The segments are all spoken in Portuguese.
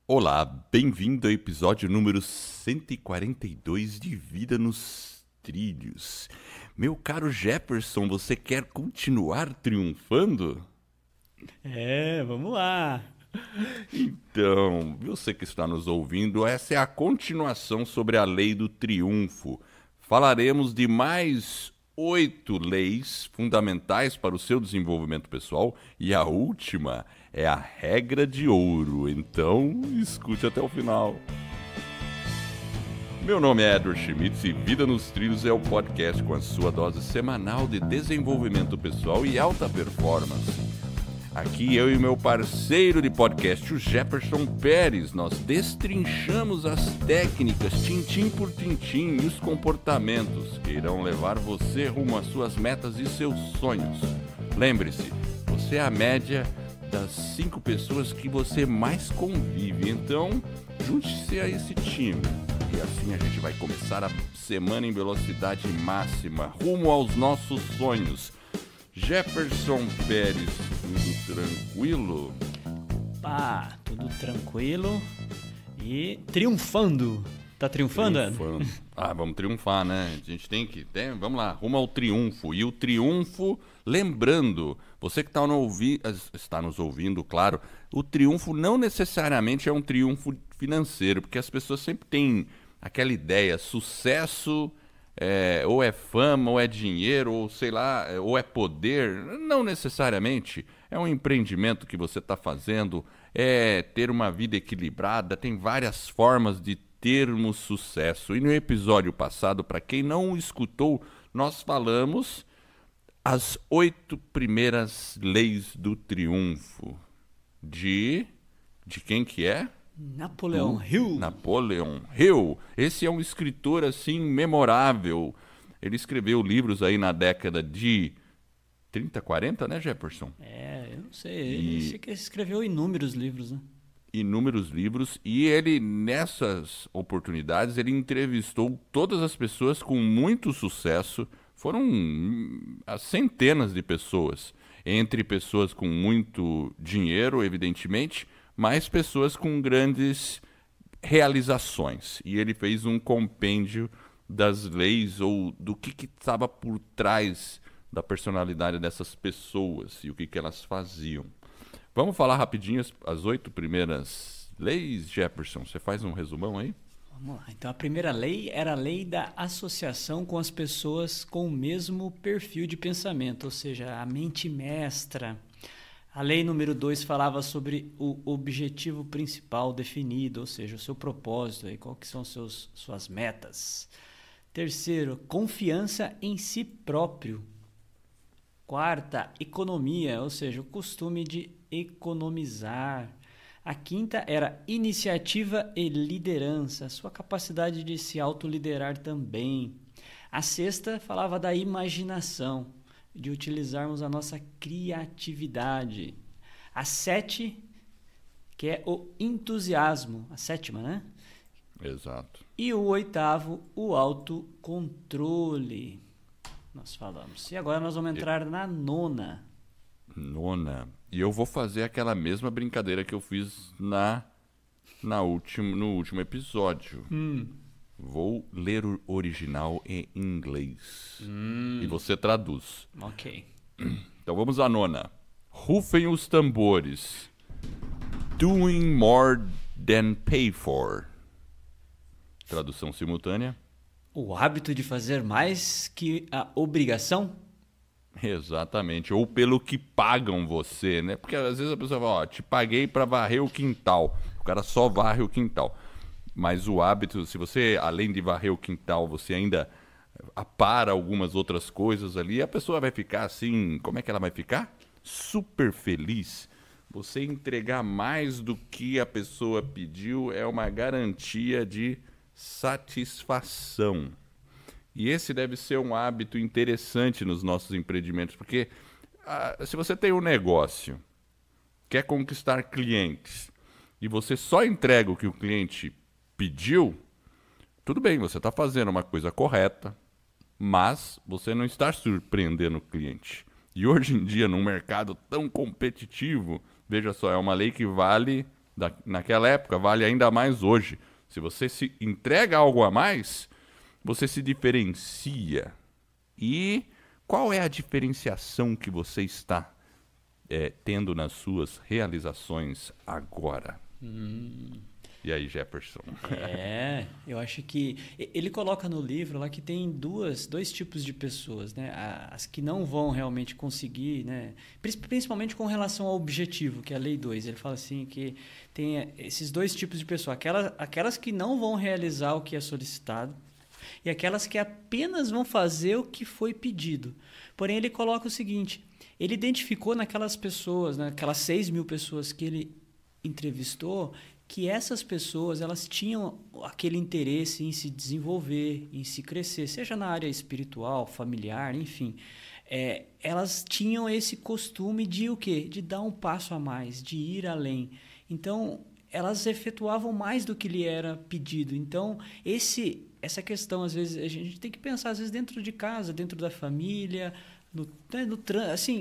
Olá, bem-vindo ao episódio número 142 de Vida nos Trilhos. Meu caro Jefferson, você quer continuar triunfando? Vamos lá. Então, você que está nos ouvindo, essa é a continuação sobre a Lei do Triunfo. Falaremos de mais 8 leis fundamentais para o seu desenvolvimento pessoal e a última é a regra de ouro. Então, escute até o final. Meu nome é Edward Schmitz e Vida nos Trilhos é o podcast com a sua dose semanal de desenvolvimento pessoal e alta performance. Aqui eu e meu parceiro de podcast, o Jefferson Pérez, nós destrinchamos as técnicas tintim por tintim e os comportamentos que irão levar você rumo às suas metas e seus sonhos. Lembre-se, você é a média das 5 pessoas que você mais convive, então junte-se a esse time. E assim a gente vai começar a semana em velocidade máxima, rumo aos nossos sonhos. Jefferson Pérez, tudo tranquilo? Pá, tudo tranquilo e triunfando. Tá triunfando, Ana? Vamos triunfar, né? A gente vamos lá, rumo ao triunfo. E o triunfo, lembrando, você que está nos ouvindo, claro, o triunfo não necessariamente é um triunfo financeiro, porque as pessoas sempre têm aquela ideia, sucesso... ou é fama, ou é dinheiro, ou sei lá, ou é poder. Não necessariamente. É um empreendimento que você está fazendo, é ter uma vida equilibrada, tem várias formas de termos sucesso. E no episódio passado, para quem não escutou, nós falamos as 8 primeiras leis do triunfo. De quem que é? Napoleão Hill. Napoleon Hill. Esse é um escritor assim memorável. Ele escreveu livros aí na década de 30, 40, né, Jefferson? Eu não sei. Ele escreveu inúmeros livros, né? Inúmeros livros. E ele, nessas oportunidades, ele entrevistou todas as pessoas com muito sucesso. Foram centenas de pessoas. Entre pessoas com muito dinheiro, evidentemente, mas pessoas com grandes realizações. E ele fez um compêndio das leis ou do que estava por trás da personalidade dessas pessoas e o que elas faziam. Vamos falar rapidinho as 8 primeiras leis, Jefferson? Você faz um resumão aí? Vamos lá. Então, a primeira lei era a lei da associação com as pessoas com o mesmo perfil de pensamento, ou seja, a mente mestra. A lei número 2 falava sobre o objetivo principal definido, ou seja, o seu propósito, aí, qual que são suas metas. Terceiro, confiança em si próprio. Quarta, economia, ou seja, o costume de economizar. A quinta era iniciativa e liderança, sua capacidade de se autoliderar também. A sexta falava da imaginação, de utilizarmos a nossa criatividade. A 7, que é o entusiasmo, a 7ª, né? Exato. E o 8º, o autocontrole. Nós falamos. E agora nós vamos entrar na 9ª. 9ª. E eu vou fazer aquela mesma brincadeira que eu fiz no último episódio. Vou ler o original em inglês. E você traduz. Ok. Então vamos à 9ª. Rufem os tambores. Doing more than pay for. Tradução simultânea. O hábito de fazer mais que a obrigação? Exatamente. Ou pelo que pagam você, né? Porque às vezes a pessoa fala, ó, te paguei para varrer o quintal. O cara só varre o quintal. Mas o hábito, se você, além de varrer o quintal, você ainda apara algumas outras coisas ali, a pessoa vai ficar assim, como é que ela vai ficar? Super feliz. Você entregar mais do que a pessoa pediu é uma garantia de satisfação. E esse deve ser um hábito interessante nos nossos empreendimentos, porque se você tem um negócio, quer conquistar clientes, e você só entrega o que o cliente pediu, tudo bem, você está fazendo uma coisa correta, mas você não está surpreendendo o cliente. E hoje em dia, num mercado tão competitivo, veja só, é uma lei que vale naquela época vale ainda mais hoje. Se você se entrega algo a mais, você se diferencia. E qual é a diferenciação que você está tendo nas suas realizações agora? E aí, Jefferson? Eu acho que ele coloca no livro lá que tem dois tipos de pessoas, né? As que não vão realmente conseguir, né? Principalmente com relação ao objetivo, que é a Lei 2. Ele fala assim que tem esses dois tipos de pessoas. Aquelas que não vão realizar o que é solicitado e aquelas que apenas vão fazer o que foi pedido. Porém, ele coloca o seguinte, ele identificou naquelas pessoas, naquelas 6.000 pessoas que ele entrevistou, que essas pessoas elas tinham aquele interesse em se desenvolver, em se crescer, seja na área espiritual, familiar, enfim. Elas tinham esse costume de o quê? De dar um passo a mais, de ir além. Então, elas efetuavam mais do que lhe era pedido. Então, essa questão, às vezes, a gente tem que pensar, às vezes, dentro de casa, dentro da família,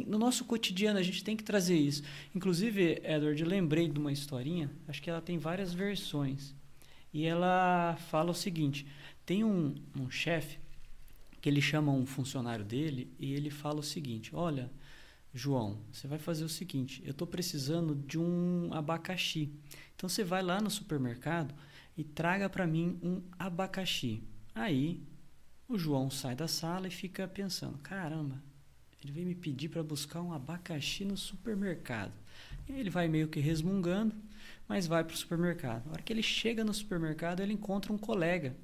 no nosso cotidiano, a gente tem que trazer isso. Inclusive, Edward, eu lembrei de uma historinha, acho que ela tem várias versões. E ela fala o seguinte, tem um chefe que ele chama um funcionário dele e ele fala o seguinte, olha, João, você vai fazer o seguinte, eu estou precisando de um abacaxi. Então, você vai lá no supermercado e traga para mim um abacaxi. Aí, o João sai da sala e fica pensando, caramba, ele veio me pedir para buscar um abacaxi no supermercado. E aí ele vai meio que resmungando, mas vai para o supermercado. Na hora que ele chega no supermercado, ele encontra um colega.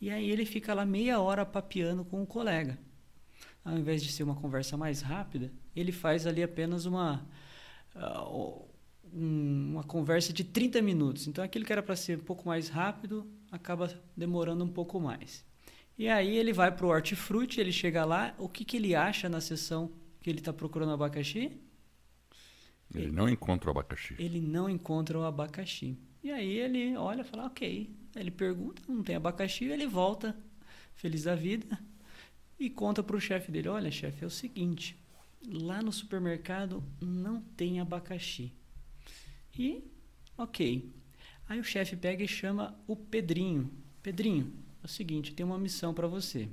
E aí ele fica lá meia hora papeando com o colega. Ao invés de ser uma conversa mais rápida, ele faz ali apenas uma conversa de 30 minutos. Então aquilo que era para ser um pouco mais rápido, acaba demorando um pouco mais. E aí ele vai para o hortifruti, ele chega lá, o que ele acha na seção que ele está procurando abacaxi? Ele não encontra o abacaxi. Ele não encontra o abacaxi. E aí ele olha e fala, ok. Ele pergunta, não tem abacaxi, ele volta, feliz da vida, e conta para o chefe dele, olha chefe, é o seguinte, lá no supermercado não tem abacaxi. E, ok. Aí o chefe pega e chama o Pedrinho. Pedrinho, é o seguinte, eu tenho uma missão para você.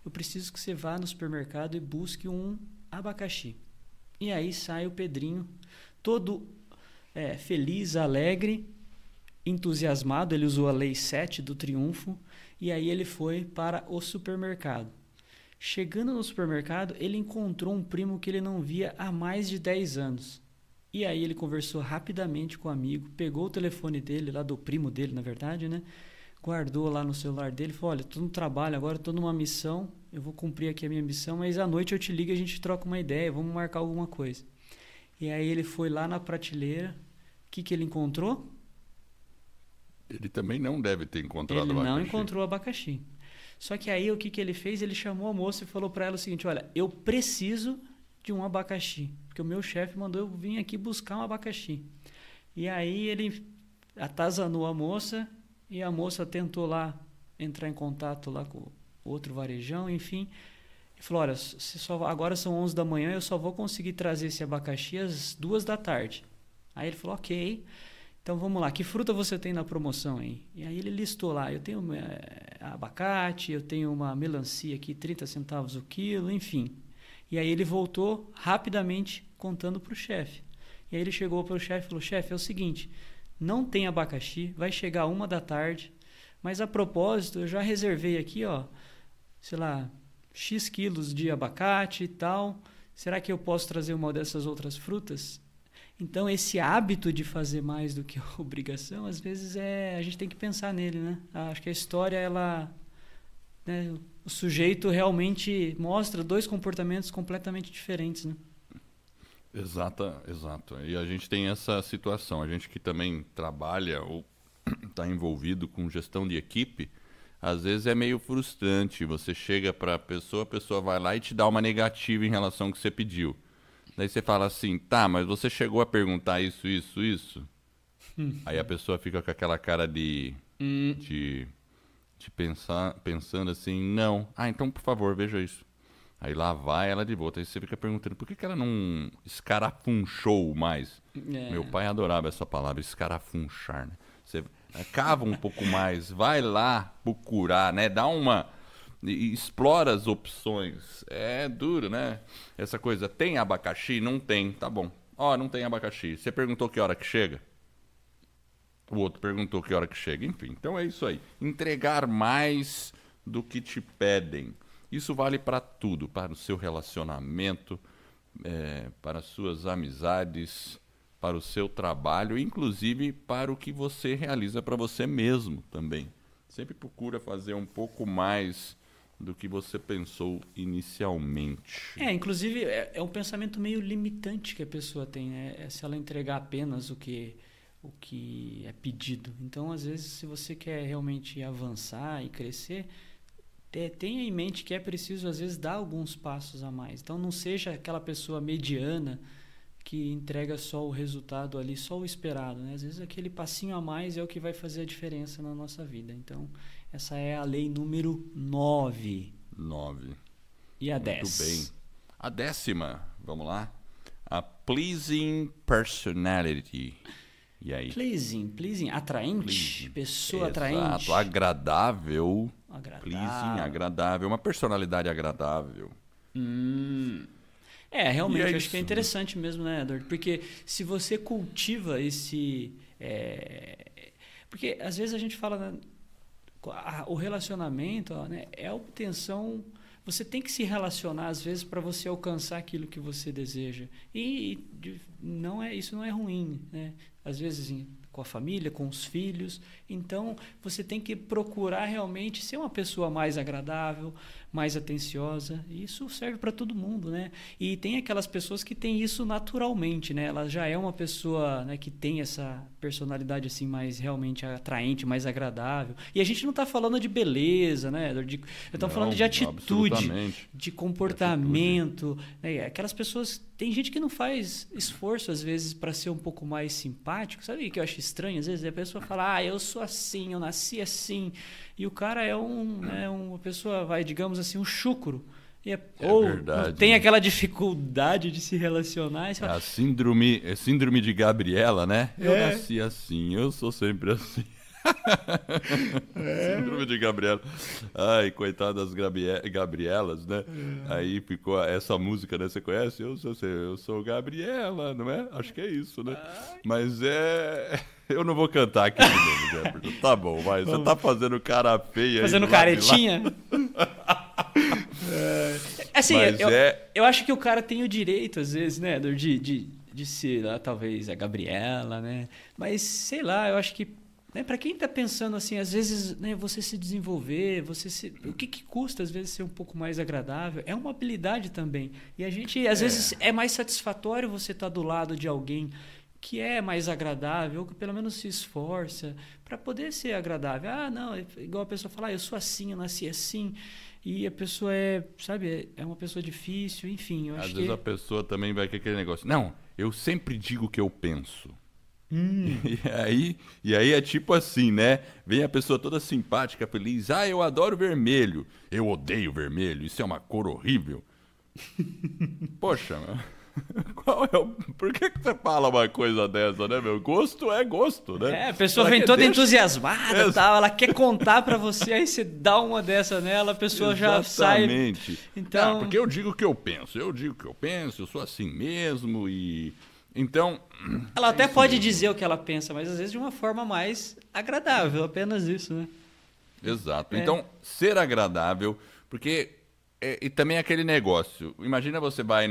Eu preciso que você vá no supermercado e busque um abacaxi. E aí sai o Pedrinho, todo feliz, alegre, entusiasmado. Ele usou a Lei 7 do Triunfo. E aí ele foi para o supermercado. Chegando no supermercado, ele encontrou um primo que ele não via há mais de 10 anos. E aí ele conversou rapidamente com o amigo, pegou o telefone dele, lá do primo dele, na verdade, né? Guardou lá no celular dele, falou, olha, estou no trabalho agora, estou numa missão, eu vou cumprir aqui a minha missão, mas à noite eu te ligo e a gente troca uma ideia, vamos marcar alguma coisa. E aí ele foi lá na prateleira, o que ele encontrou? Ele também não deve ter encontrado abacaxi. Ele não encontrou abacaxi. Só que aí o que ele fez? Ele chamou a moça e falou para ela o seguinte, olha, eu preciso de um abacaxi, porque o meu chefe mandou eu vir aqui buscar um abacaxi. E aí ele atazanou a moça, e a moça tentou lá entrar em contato lá com outro varejão, enfim. E falou, olha, agora são 11 da manhã, eu só vou conseguir trazer esse abacaxi às 2 da tarde. Aí ele falou, ok, então vamos lá, que fruta você tem na promoção aí? E aí ele listou lá, eu tenho abacate, eu tenho uma melancia aqui, 30 centavos o quilo, enfim. E aí ele voltou rapidamente contando para o chefe. E aí ele chegou para o chefe e falou, chefe, é o seguinte, não tem abacaxi, vai chegar 1 da tarde, mas a propósito, eu já reservei aqui, ó, sei lá, X quilos de abacate e tal, será que eu posso trazer uma dessas outras frutas? Então, esse hábito de fazer mais do que a obrigação, às vezes a gente tem que pensar nele, né? Acho que a história, né, o sujeito realmente mostra 2 comportamentos completamente diferentes, né? Exato. E a gente tem essa situação. A gente que também trabalha ou está envolvido com gestão de equipe, às vezes é meio frustrante. Você chega para a pessoa vai lá e te dá uma negativa em relação ao que você pediu. Daí você fala assim, tá, mas você chegou a perguntar isso? Aí a pessoa fica com aquela cara de pensando assim, não. Ah, então por favor, veja isso. Aí lá vai ela de volta. Aí você fica perguntando, por que ela não escarafunchou mais? Meu pai adorava essa palavra, escarafunchar, né? Você cava um pouco mais, vai lá procurar, né? Dá uma... e explora as opções. É duro, né? Essa coisa, tem abacaxi? Não tem, tá bom. Ó, não tem abacaxi. Você perguntou que hora que chega? O outro perguntou que hora que chega. Enfim, então é isso aí. Entregar mais do que te pedem. Isso vale para tudo, para o seu relacionamento, para as suas amizades, para o seu trabalho, inclusive para o que você realiza para você mesmo também. Sempre procura fazer um pouco mais do que você pensou inicialmente. Inclusive é um pensamento meio limitante que a pessoa tem, né? Se ela entregar apenas o que é pedido. Então, às vezes, se você quer realmente avançar e crescer, tenha em mente que é preciso, às vezes, dar alguns passos a mais. Então, não seja aquela pessoa mediana que entrega só o resultado ali, só o esperado, né? Às vezes, aquele passinho a mais é o que vai fazer a diferença na nossa vida. Então, essa é a lei número 9. 9. E a 10? Muito bem. A 10ª, vamos lá. A pleasing personality. E aí? Pleasing, atraente, Pleasing. pessoa Exato. atraente. Agradável. Pleasing, agradável. Uma personalidade agradável. Realmente, eu acho que é interessante mesmo, né, Eduardo? Porque se você cultiva esse... Porque às vezes a gente fala... Né, o relacionamento, né, é a obtenção... Você tem que se relacionar, às vezes, para você alcançar aquilo que você deseja. E isso não é ruim, né? Às vezes com a família, com os filhos. Então, você tem que procurar realmente ser uma pessoa mais agradável, mais atenciosa. E isso serve para todo mundo, né? E tem aquelas pessoas que têm isso naturalmente, né? Ela já é uma pessoa, né, que tem essa personalidade assim mais realmente atraente, mais agradável. E a gente não está falando de beleza, né? Estamos falando de atitude, de comportamento. Né? Aquelas pessoas... Tem gente que não faz esforço, às vezes, para ser um pouco mais simpático. Sabe o que eu acho estranho? Às vezes a pessoa fala, eu sou assim, eu nasci assim. E o cara é uma pessoa, digamos assim, um chucro. Ou verdade, tem né? aquela dificuldade de se relacionar. E você fala, a síndrome de Gabriela, né? Eu nasci assim, eu sou sempre assim. Síndrome de Gabriela. Ai, coitada das Gabrielas, né? Aí ficou essa música, né? Você conhece? Eu sou Gabriela, não é? Acho que é isso, né? Mas eu não vou cantar aqui de novo, Jefferson. Tá bom, vai. Você tá fazendo cara feia. Fazendo caretinha? Assim, eu acho que o cara tem o direito, às vezes, né, de ser lá, talvez, a Gabriela, né? Mas, sei lá, eu acho que, né, para quem está pensando assim, às vezes, né, você se desenvolver, o que custa às vezes ser um pouco mais agradável? É uma habilidade também. E a gente, às vezes, é mais satisfatório você estar do lado de alguém que é mais agradável, ou que pelo menos se esforça para poder ser agradável. Não, igual a pessoa fala, eu sou assim, eu nasci assim, e a pessoa é uma pessoa difícil, enfim. Eu acho Às vezes a pessoa também vai com aquele negócio, não, eu sempre digo o que eu penso. E aí é tipo assim, né? Vem a pessoa toda simpática, feliz. Eu adoro vermelho. Eu odeio vermelho. Isso é uma cor horrível. Poxa, por que você fala uma coisa dessa, né, meu? Gosto é gosto, né? A pessoa vem toda entusiasmada e tal, ela quer contar pra você, aí você dá uma dessa nela, a pessoa já sai. Exatamente. Então... porque eu digo o que eu penso, eu sou assim mesmo e... Então... Ela até pode dizer o que ela pensa, mas às vezes de uma forma mais agradável, apenas isso, né? Exato. Então, ser agradável, porque... E também aquele negócio, imagina você vai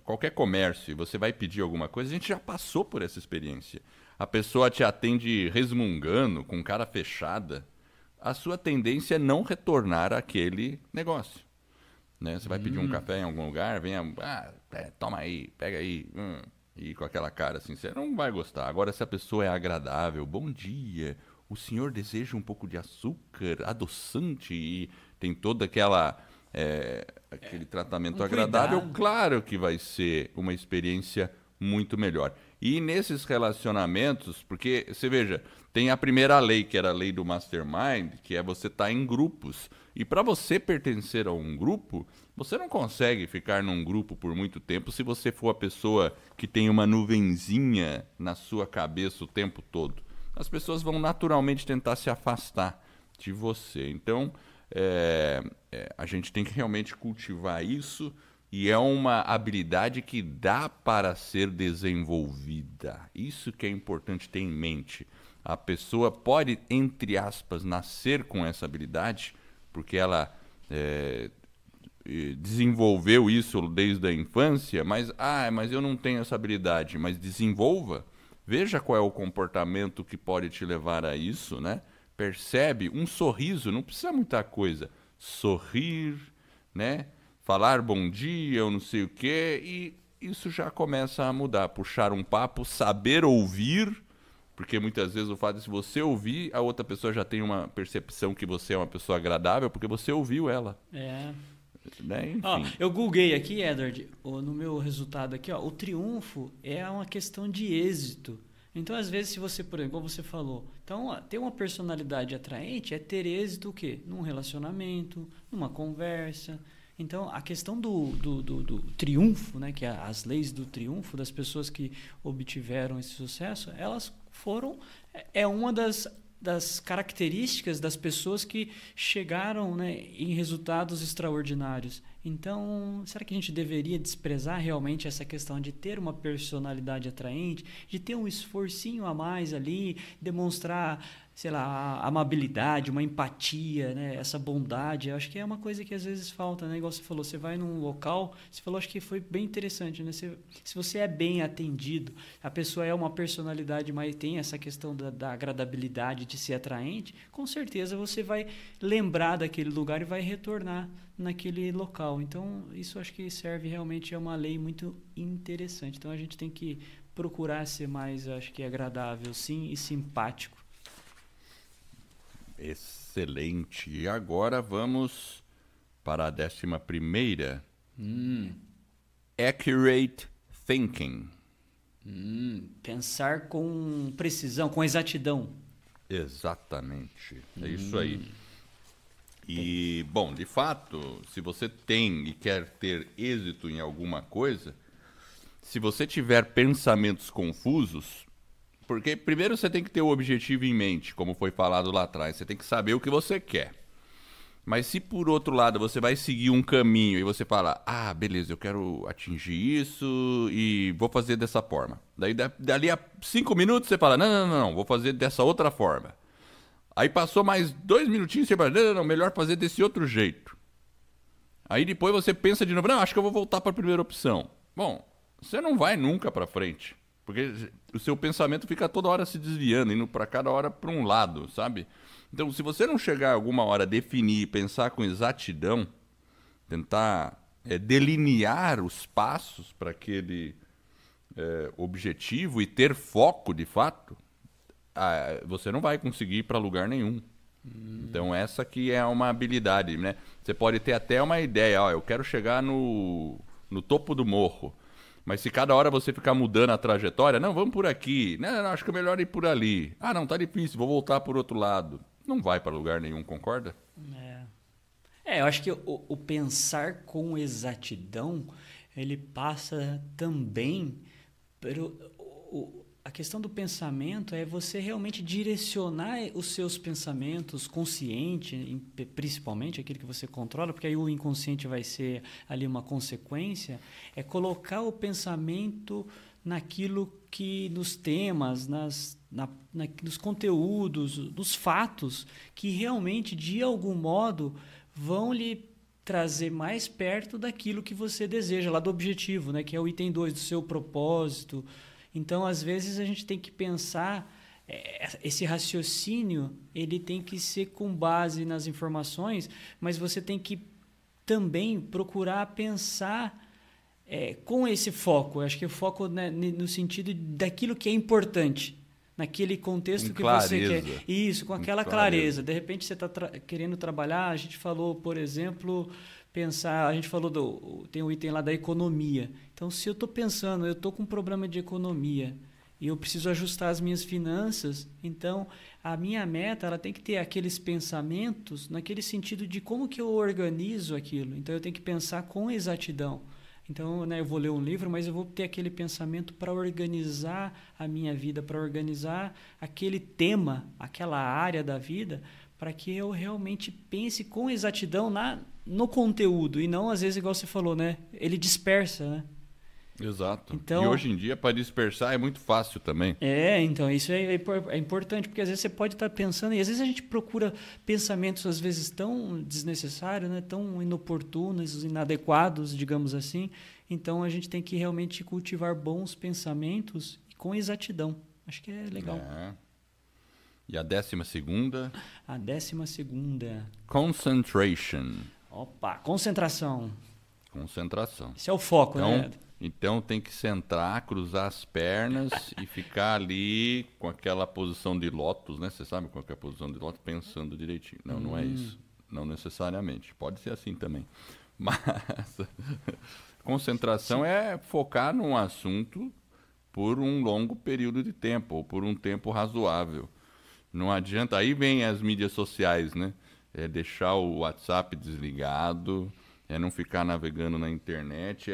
qualquer comércio e você vai pedir alguma coisa, a gente já passou por essa experiência. A pessoa te atende resmungando, com cara fechada, a sua tendência é não retornar àquele negócio. Né? Você vai pedir um café em algum lugar, toma aí, pega aí, e com aquela cara assim, você não vai gostar. Agora, se a pessoa é agradável, bom dia, o senhor deseja um pouco de açúcar, adoçante, e tem toda aquele tratamento agradável, claro que vai ser uma experiência muito melhor. E nesses relacionamentos, porque você veja, tem a primeira lei, que era a lei do mastermind, que é você estar em grupos. E para você pertencer a um grupo, você não consegue ficar num grupo por muito tempo se você for a pessoa que tem uma nuvenzinha na sua cabeça o tempo todo. As pessoas vão naturalmente tentar se afastar de você. Então, a gente tem que realmente cultivar isso. E é uma habilidade que dá para ser desenvolvida. Isso que é importante ter em mente. A pessoa pode, entre aspas, nascer com essa habilidade, porque ela desenvolveu isso desde a infância, mas eu não tenho essa habilidade. Mas desenvolva, veja qual é o comportamento que pode te levar a isso, né? Percebe? Um sorriso, não precisa muita coisa. Sorrir, né? Falar bom dia ou não sei o quê, e isso já começa a mudar. Puxar um papo, saber ouvir, porque muitas vezes o fato de se você ouvir, a outra pessoa já tem uma percepção que você é uma pessoa agradável, porque você ouviu ela. Né? Enfim. Ó, eu googlei aqui, Edward, no meu resultado aqui, ó, o triunfo é uma questão de êxito. Então, às vezes, se você, por exemplo, como você falou, então, ter uma personalidade atraente é ter êxito o quê? Num relacionamento, numa conversa. Então, a questão do triunfo, né, que é as leis do triunfo das pessoas que obtiveram esse sucesso, elas foram... É uma das características das pessoas que chegaram, né, em resultados extraordinários. Então, será que a gente deveria desprezar realmente essa questão de ter uma personalidade atraente, de ter um esforcinho a mais ali, demonstrar, sei lá, a amabilidade, uma empatia, né, essa bondade? Eu acho que é uma coisa que às vezes falta, né? Igual você falou, você vai num local, você falou, acho que foi bem interessante, né? Se você é bem atendido, a pessoa é uma personalidade, mas tem essa questão da agradabilidade, de ser atraente, com certeza você vai lembrar daquele lugar e vai retornar naquele local. Então, isso acho que serve realmente, é uma lei muito interessante. Então, a gente tem que procurar ser mais, acho que agradável, sim, e simpático. Excelente. E agora vamos para a 11ª. Accurate thinking. Pensar com precisão, com exatidão. Exatamente. É isso aí. E, bom, de fato, se você tem e quer ter êxito em alguma coisa, se você tiver pensamentos confusos, porque primeiro você tem que ter o objetivo em mente, como foi falado lá atrás, você tem que saber o que você quer. Mas se por outro lado você vai seguir um caminho e você fala, beleza, eu quero atingir isso e vou fazer dessa forma. Daí dali a 5 minutos você fala, não, vou fazer dessa outra forma. Aí passou mais 2 minutinhos e você fala, não, melhor fazer desse outro jeito. Aí depois você pensa de novo, não, acho que eu vou voltar para a primeira opção. Bom, você não vai nunca para frente, porque o seu pensamento fica toda hora se desviando, indo para cada hora para um lado, sabe? Então, se você não chegar alguma hora a definir, pensar com exatidão, tentar delinear os passos para aquele objetivo e ter foco de fato, você não vai conseguir ir para lugar nenhum. Então essa que é uma habilidade, né? Você pode ter até uma ideia, eu quero chegar no topo do morro, mas se cada hora você ficar mudando a trajetória, não, vamos por aqui, não, acho que é melhor ir por ali, não, tá difícil, vou voltar por outro lado, não vai para lugar nenhum, concorda? Eu acho que o pensar com exatidão, ele passa também a questão do pensamento é você realmente direcionar os seus pensamentos consciente, principalmente aquilo que você controla, porque aí o inconsciente vai ser ali uma consequência, é colocar o pensamento naquilo que, nos temas, nos conteúdos, nos fatos, que realmente, de algum modo, vão lhe trazer mais perto daquilo que você deseja, lá do objetivo, né, que é o item 2, do seu propósito. Então, às vezes, a gente tem que pensar, esse raciocínio, ele tem que ser com base nas informações, mas você tem que também procurar pensar com esse foco. Eu acho que o foco, né, no sentido daquilo que é importante, naquele contexto que você quer. Isso, com aquela clareza. De repente, você está querendo trabalhar, a gente falou, por exemplo... a gente falou tem um item lá da economia. Então, se eu estou pensando, eu estou com um problema de economia, e eu preciso ajustar as minhas finanças. Então, a minha meta ela tem que ter aqueles pensamentos naquele sentido de como que eu organizo aquilo. Então, eu tenho que pensar com exatidão. Então, né, eu vou ler um livro, mas eu vou ter aquele pensamento para organizar a minha vida, para organizar aquele tema, aquela área da vida, para que eu realmente pense com exatidão no conteúdo e não, às vezes, igual você falou, né? Ele dispersa, né? Exato. Então, e hoje em dia, para dispersar, é muito fácil também. Então, isso é importante, porque às vezes você pode estar pensando, e às vezes a gente procura pensamentos, às vezes, tão desnecessários, né? Tão inoportunos, inadequados, digamos assim. Então, a gente tem que realmente cultivar bons pensamentos e com exatidão. Acho que é legal. E a 12ª? A 12ª. Concentration. Opa, concentração. Concentração. Esse é o foco, então, né? Então tem que centrar, cruzar as pernas e ficar ali com aquela posição de lótus, né? Você sabe qual que é a posição de lótus? Pensando direitinho. Não, não é isso. Não necessariamente. Pode ser assim também. Mas concentração é focar num assunto por um longo período de tempo, ou por um tempo razoável. Não adianta. Aí vem as mídias sociais, né? É deixar o WhatsApp desligado, é não ficar navegando na internet,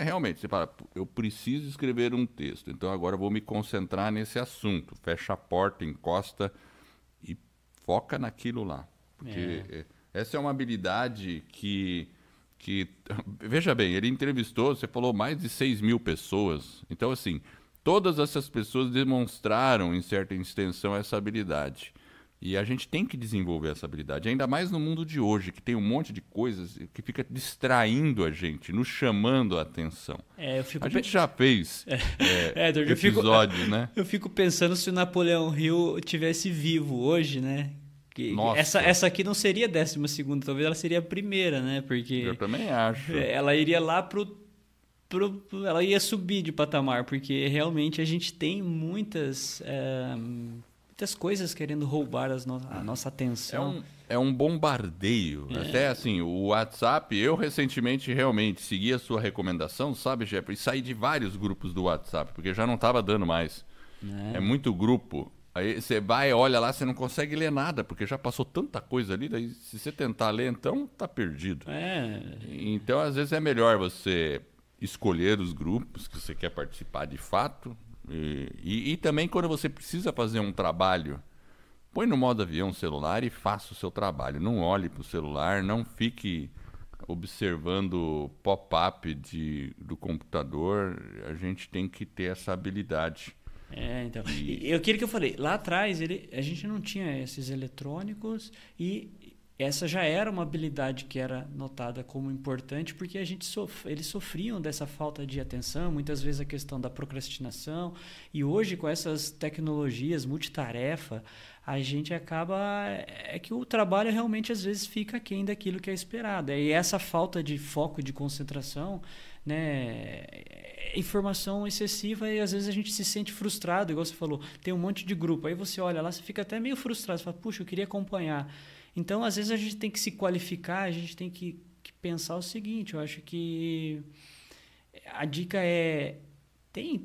realmente, você fala, eu preciso escrever um texto, então agora eu vou me concentrar nesse assunto, fecha a porta, encosta e foca naquilo lá, porque essa é uma habilidade que, veja bem, ele entrevistou, você falou, mais de 6.000 pessoas, então assim, todas essas pessoas demonstraram em certa extensão essa habilidade. E a gente tem que desenvolver essa habilidade, ainda mais no mundo de hoje, que tem um monte de coisas que fica distraindo a gente, nos chamando a atenção. A gente já fez episódios, né? Eu fico pensando se o Napoleão Hill tivesse vivo hoje, né? Essa aqui não seria a 12ª, talvez ela seria a primeira, né? Porque eu também acho. Ela iria lá ela ia subir de patamar, porque realmente a gente tem muitas coisas querendo roubar a nossa atenção. É um bombardeio. Até assim, o WhatsApp, eu recentemente realmente segui a sua recomendação, sabe, Jeffrey? E saí de vários grupos do WhatsApp, porque já não estava dando mais. É muito grupo. Aí você vai, olha lá, você não consegue ler nada, porque já passou tanta coisa ali, daí se você tentar ler, então tá perdido. Então, às vezes, é melhor você escolher os grupos que você quer participar de fato. E também quando você precisa fazer um trabalho, põe no modo avião o celular e faça o seu trabalho. Não olhe para o celular, não fique observando pop-up do computador. A gente tem que ter essa habilidade. Então. Aquilo que eu falei, lá atrás a gente não tinha esses eletrônicos e essa já era uma habilidade que era notada como importante porque eles sofriam dessa falta de atenção, muitas vezes a questão da procrastinação. E hoje, com essas tecnologias multitarefa, a gente acaba... que o trabalho realmente às vezes fica aquém daquilo que é esperado. E essa falta de foco, de concentração, né, informação excessiva e às vezes a gente se sente frustrado, igual você falou, tem um monte de grupo, aí você olha lá, você fica até meio frustrado, você fala, puxa, eu queria acompanhar. Então, às vezes, a gente tem que se qualificar, a gente tem que pensar o seguinte, eu acho que a dica tem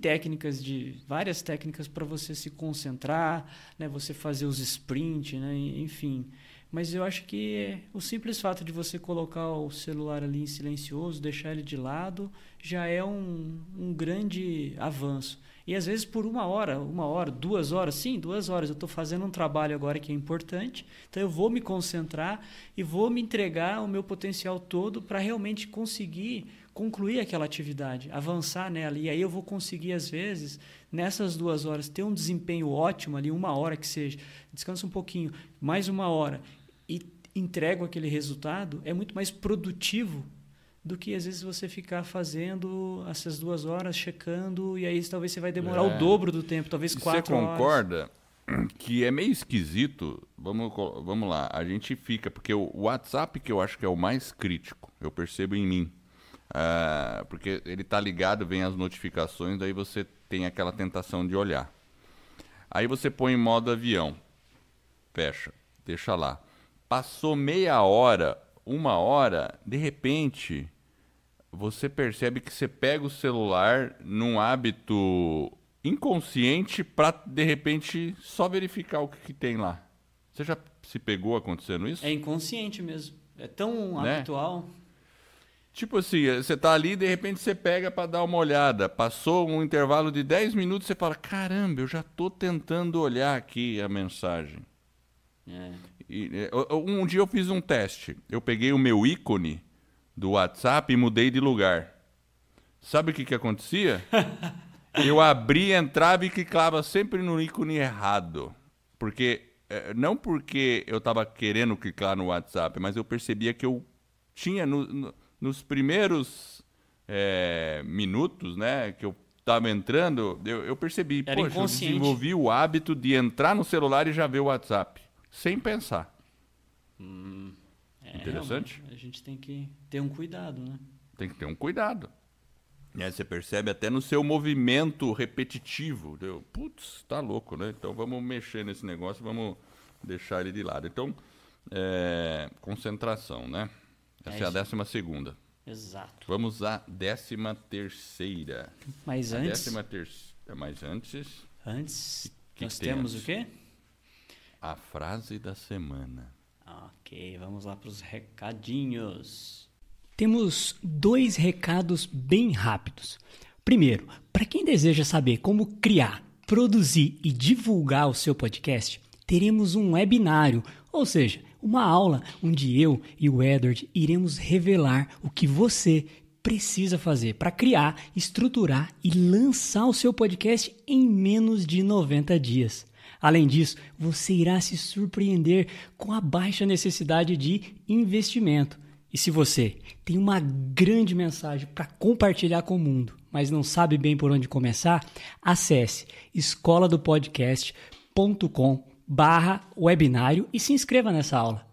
várias técnicas para você se concentrar, né, você fazer os sprints, né, enfim. Mas eu acho que o simples fato de você colocar o celular ali em silencioso, deixar ele de lado, já é um grande avanço. E às vezes por 1 hora, 2 horas, sim, 2 horas, eu estou fazendo um trabalho agora que é importante, então eu vou me concentrar e vou me entregar o meu potencial todo para realmente conseguir concluir aquela atividade, avançar nela. E aí eu vou conseguir, às vezes, nessas 2 horas, ter um desempenho ótimo ali, 1 hora que seja, descansa um pouquinho, mais 1 hora, e entrego aquele resultado, é muito mais produtivo do que às vezes você ficar fazendo essas 2 horas, checando, e aí talvez você vai demorar o dobro do tempo, talvez 4 horas. Você concorda que é meio esquisito? Vamos lá, a gente fica, porque o WhatsApp que eu acho que é o mais crítico, eu percebo em mim, porque ele está ligado, vem as notificações, daí você tem aquela tentação de olhar. Aí você põe em modo avião, fecha, deixa lá. Passou meia hora, 1 hora, de repente, você percebe que você pega o celular num hábito inconsciente para, de repente, só verificar o que tem lá. Você já se pegou acontecendo isso? É inconsciente mesmo. É tão habitual. Tipo assim, você tá ali e de repente você pega para dar uma olhada. Passou um intervalo de 10 minutos, você fala, caramba, eu já tô tentando olhar aqui a mensagem. Um dia eu fiz um teste. Eu peguei o meu ícone do WhatsApp e mudei de lugar. Sabe o que acontecia? Eu abria, entrava e clicava sempre no ícone errado. Não porque eu estava querendo clicar no WhatsApp, mas eu percebia que eu tinha nos primeiros minutos, né, que eu estava entrando, eu percebi, poxa, eu desenvolvi o hábito de entrar no celular e já ver o WhatsApp, sem pensar. Interessante? A gente tem que ter um cuidado, né? Tem que ter um cuidado. E aí você percebe até no seu movimento repetitivo. Putz, tá louco, né? Então vamos mexer nesse negócio, vamos deixar ele de lado. Então, concentração, né? Essa é a 12ª. Exato. Vamos à 13ª. Mas antes... Mas antes... Antes, nós temos o quê? A frase da semana. Ok, vamos lá para os recadinhos. Temos 2 recados bem rápidos. Primeiro, para quem deseja saber como criar, produzir e divulgar o seu podcast, teremos um webinário, ou seja, uma aula onde eu e o Edward iremos revelar o que você precisa fazer para criar, estruturar e lançar o seu podcast em menos de 90 dias. Além disso, você irá se surpreender com a baixa necessidade de investimento. E se você tem uma grande mensagem para compartilhar com o mundo, mas não sabe bem por onde começar, acesse escoladopodcast.com/webinário e se inscreva nessa aula.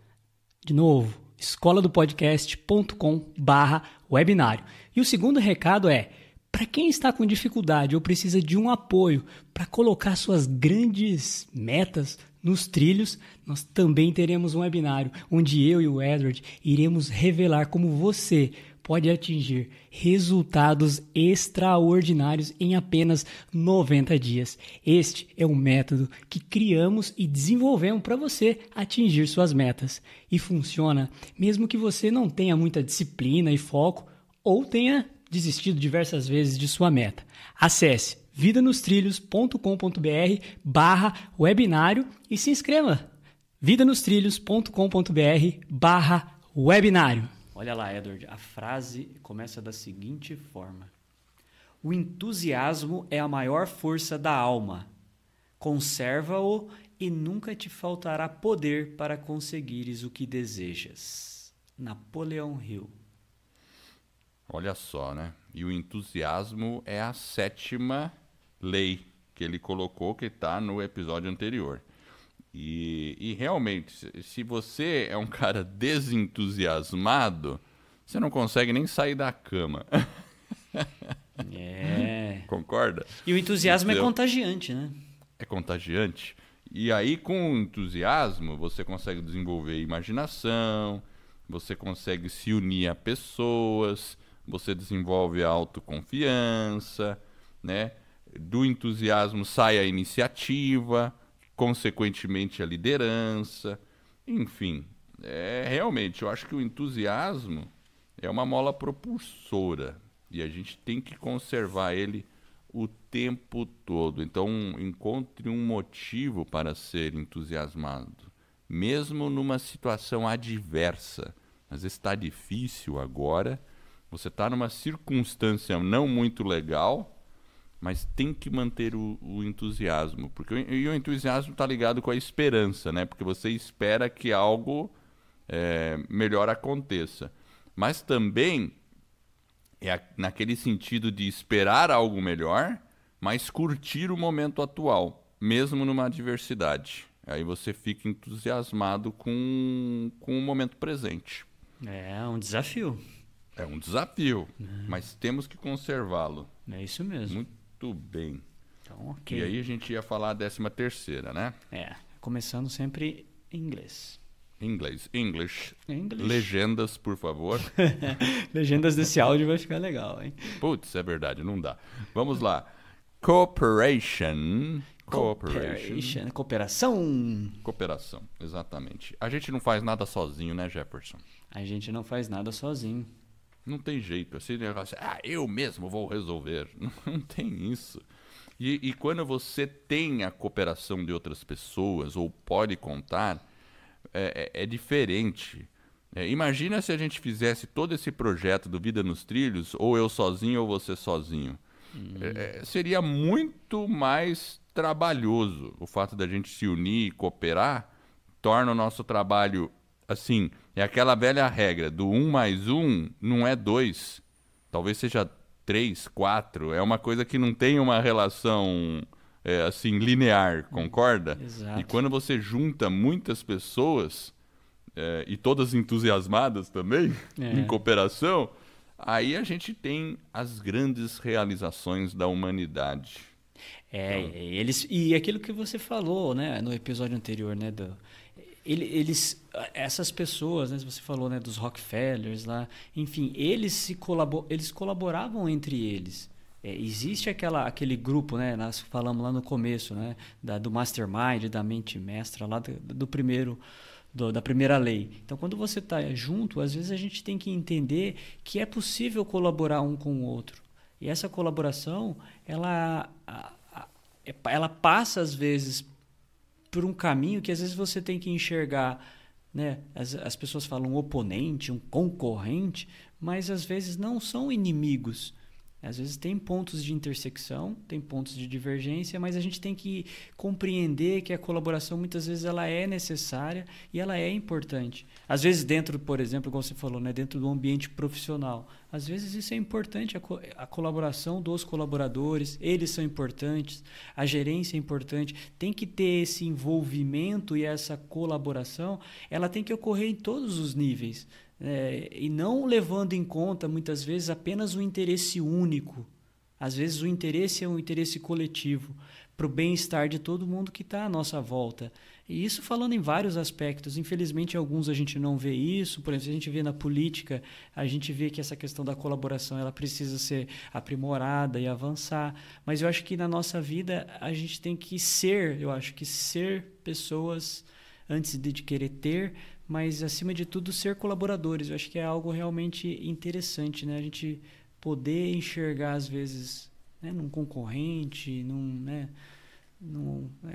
De novo, escoladopodcast.com/webinário. E o segundo recado é, para quem está com dificuldade ou precisa de um apoio para colocar suas grandes metas nos trilhos, nós também teremos um webinário onde eu e o Edward iremos revelar como você pode atingir resultados extraordinários em apenas 90 dias. Este é um método que criamos e desenvolvemos para você atingir suas metas. E funciona mesmo que você não tenha muita disciplina e foco ou tenha desistido diversas vezes de sua meta. Acesse vidanostrilhos.com.br/webinário e se inscreva. vidanostrilhos.com.br/webinário. Olha lá, Edward, a frase começa da seguinte forma: o entusiasmo é a maior força da alma. Conserva-o e nunca te faltará poder para conseguires o que desejas. Napoleão Hill. Olha só, né? E o entusiasmo é a 7ª lei que ele colocou, que está no episódio anterior. E realmente, se você é um cara desentusiasmado, você não consegue nem sair da cama. Concorda? E o entusiasmo é contagiante, né? É contagiante. E aí, com o entusiasmo, você consegue desenvolver imaginação, você consegue se unir a pessoas, você desenvolve a autoconfiança, né? Do entusiasmo sai a iniciativa, consequentemente a liderança, enfim. Realmente, eu acho que o entusiasmo é uma mola propulsora e a gente tem que conservar ele o tempo todo. Então, encontre um motivo para ser entusiasmado, mesmo numa situação adversa. Às vezes está difícil agora, você está numa circunstância não muito legal, mas tem que manter o entusiasmo, porque o entusiasmo está ligado com a esperança, né? Porque você espera que algo melhor aconteça. Mas também é naquele sentido de esperar algo melhor, mas curtir o momento atual, mesmo numa adversidade. Aí você fica entusiasmado com o momento presente. É um desafio. É um desafio, mas temos que conservá-lo. É isso mesmo. Muito bem. Então, ok. E aí a gente ia falar a 13ª, né? Começando sempre em inglês. English. English. Legendas, por favor. Legendas desse áudio vai ficar legal, hein? Putz, é verdade, não dá. Vamos lá. Cooperation. Cooperação, exatamente. A gente não faz nada sozinho, né, Jefferson? A gente não faz nada sozinho. Não tem jeito. Esse negócio, eu mesmo vou resolver. Não tem isso. E quando você tem a cooperação de outras pessoas, ou pode contar, é diferente. Imagina se a gente fizesse todo esse projeto do Vida nos Trilhos, ou eu sozinho ou você sozinho. Seria muito mais trabalhoso. O fato da gente se unir e cooperar torna o nosso trabalho, assim, é aquela velha regra do 1 mais 1 não é 2, talvez seja 3, 4. É uma coisa que não tem uma relação assim, linear, concorda? Exato. E quando você junta muitas pessoas, e todas entusiasmadas também, em cooperação, aí a gente tem as grandes realizações da humanidade. E aquilo que você falou, né, no episódio anterior, né, essas pessoas, né, você falou, né, dos Rockefellers lá, enfim, eles colaboravam entre eles. Existe aquele grupo, né, nós falamos lá no começo, né, do Mastermind, da mente mestra, lá da primeira lei. Então, quando você está junto, às vezes a gente tem que entender que é possível colaborar um com o outro. E essa colaboração, ela passa, às vezes, por um caminho que, às vezes, você tem que enxergar, né? As pessoas falam oponente, um concorrente, mas, às vezes, não são inimigos. Às vezes tem pontos de intersecção, tem pontos de divergência, mas a gente tem que compreender que a colaboração muitas vezes ela é necessária e ela é importante. Às vezes dentro, por exemplo, como você falou, né, dentro do ambiente profissional, às vezes isso é importante, a colaboração dos colaboradores, eles são importantes, a gerência é importante, tem que ter esse envolvimento e essa colaboração, ela tem que ocorrer em todos os níveis. E não levando em conta, muitas vezes, apenas o interesse único. Às vezes, o interesse é um interesse coletivo, para o bem-estar de todo mundo que está à nossa volta. E isso falando em vários aspectos. Infelizmente, alguns a gente não vê isso. Por exemplo, a gente vê na política, a gente vê que essa questão da colaboração ela precisa ser aprimorada e avançar. Mas eu acho que na nossa vida, a gente tem que ser pessoas antes de querer ter, mas, acima de tudo, ser colaboradores. Eu acho que é algo realmente interessante, né? A gente poder enxergar, às vezes, né, num concorrente,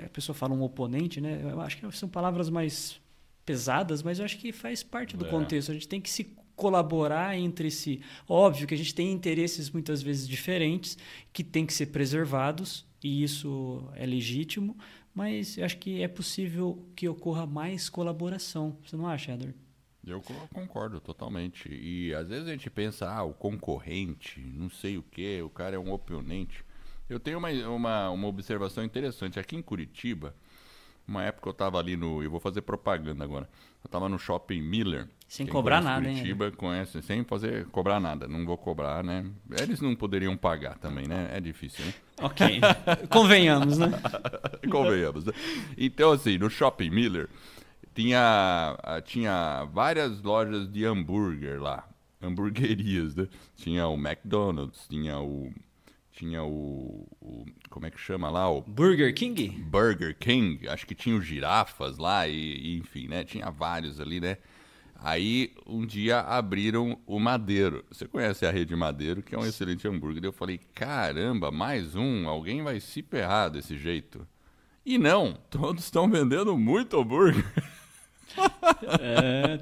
a pessoa fala um oponente, né? Eu acho que são palavras mais pesadas, mas eu acho que faz parte do contexto. A gente tem que se colaborar entre si. Óbvio que a gente tem interesses, muitas vezes, diferentes, que tem que ser preservados, e isso é legítimo, mas eu acho que é possível que ocorra mais colaboração. Você não acha, Edward? Eu concordo totalmente. E às vezes a gente pensa, o concorrente, não sei o quê, o cara é um oponente. Eu tenho uma observação interessante. Aqui em Curitiba, uma época eu estava ali eu vou fazer propaganda agora. Eu estava no Shopping Miller. Sem cobrar nada, Curitiba, hein? Conhece, sem cobrar nada. Não vou cobrar, né? Eles não poderiam pagar também, né? É difícil, né? Ok. Convenhamos, né? Convenhamos. Então, assim, no Shopping Miller, tinha várias lojas de hambúrguer lá. Hamburguerias, né? Tinha o McDonald's, tinha o como é que chama lá? O Burger King? Burger King. Acho que tinha os girafas lá e enfim, né? Tinha vários ali, né? Aí, um dia, abriram o Madeiro. Você conhece a Rede Madeiro, que é um excelente hambúrguer. Eu falei, caramba, mais um? Alguém vai se ferrar desse jeito. E não, todos estão vendendo muito hambúrguer.